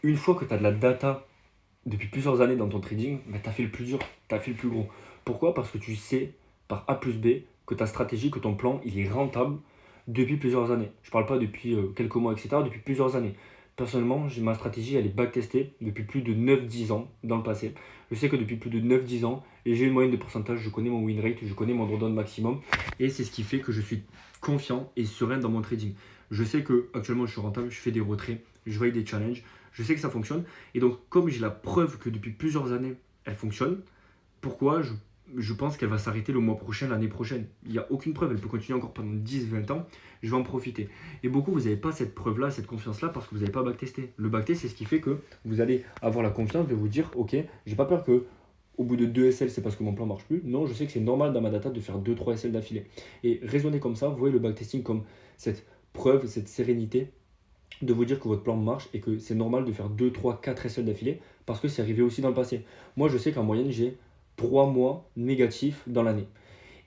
une fois que tu as de la data depuis plusieurs années dans ton trading, bah, tu as fait le plus dur, tu as fait le plus gros. Pourquoi? Parce que tu sais, par A plus B, que ta stratégie, que ton plan, il est rentable depuis plusieurs années. Je ne parle pas depuis quelques mois, etc., depuis plusieurs années. Personnellement, ma stratégie, elle est backtestée depuis plus de 9-10 ans dans le passé. Je sais que depuis plus de 9-10 ans, et j'ai une moyenne de pourcentage, je connais mon win rate, je connais mon drawdown maximum, et c'est ce qui fait que je suis confiant et serein dans mon trading. Je sais que actuellement je suis rentable, je fais des retraits, je veille des challenges, je sais que ça fonctionne. Et donc, comme j'ai la preuve que depuis plusieurs années, elle fonctionne, pourquoi je pense qu'elle va s'arrêter le mois prochain, l'année prochaine. Il n'y a aucune preuve, elle peut continuer encore pendant 10-20 ans, je vais en profiter. Et beaucoup, vous n'avez pas cette preuve-là, cette confiance-là, parce que vous n'avez pas backtesté. Le backtest, c'est ce qui fait que vous allez avoir la confiance de vous dire, ok, j'ai pas peur que au bout de 2 SL, c'est parce que mon plan marche plus. Non, je sais que c'est normal dans ma data de faire 2-3 SL d'affilée. Et raisonnez comme ça, vous voyez le backtesting comme cette preuve, cette sérénité de vous dire que votre plan marche et que c'est normal de faire 2 3 4 SL d'affilée parce que c'est arrivé aussi dans le passé. Moi, je sais qu'en moyenne, j'ai 3 mois négatifs dans l'année.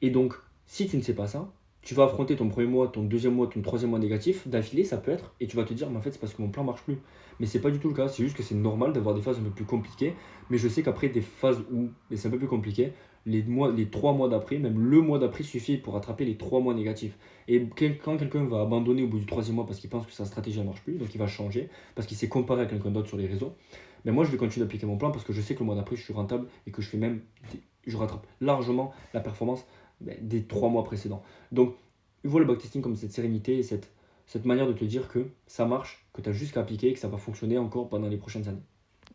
Et donc, si tu ne sais pas ça, tu vas affronter ton premier mois, ton deuxième mois, ton troisième mois négatif d'affilée, ça peut être, et tu vas te dire, mais en fait, c'est parce que mon plan marche plus. Mais c'est pas du tout le cas, c'est juste que c'est normal d'avoir des phases un peu plus compliquées. Mais je sais qu'après des phases où c'est un peu plus compliqué, les 3 mois d'après, même le mois d'après suffit pour rattraper les 3 mois négatifs. Et quand quelqu'un va abandonner au bout du troisième mois parce qu'il pense que sa stratégie ne marche plus, donc il va changer, parce qu'il s'est comparé à quelqu'un d'autre sur les réseaux, mais moi je vais continuer d'appliquer mon plan parce que je sais que le mois d'après je suis rentable et que je rattrape largement la performance des 3 mois précédents. Donc, vois le backtesting comme cette sérénité et cette manière de te dire que ça marche, que tu as juste qu'à appliquer et que ça va fonctionner encore pendant les prochaines années.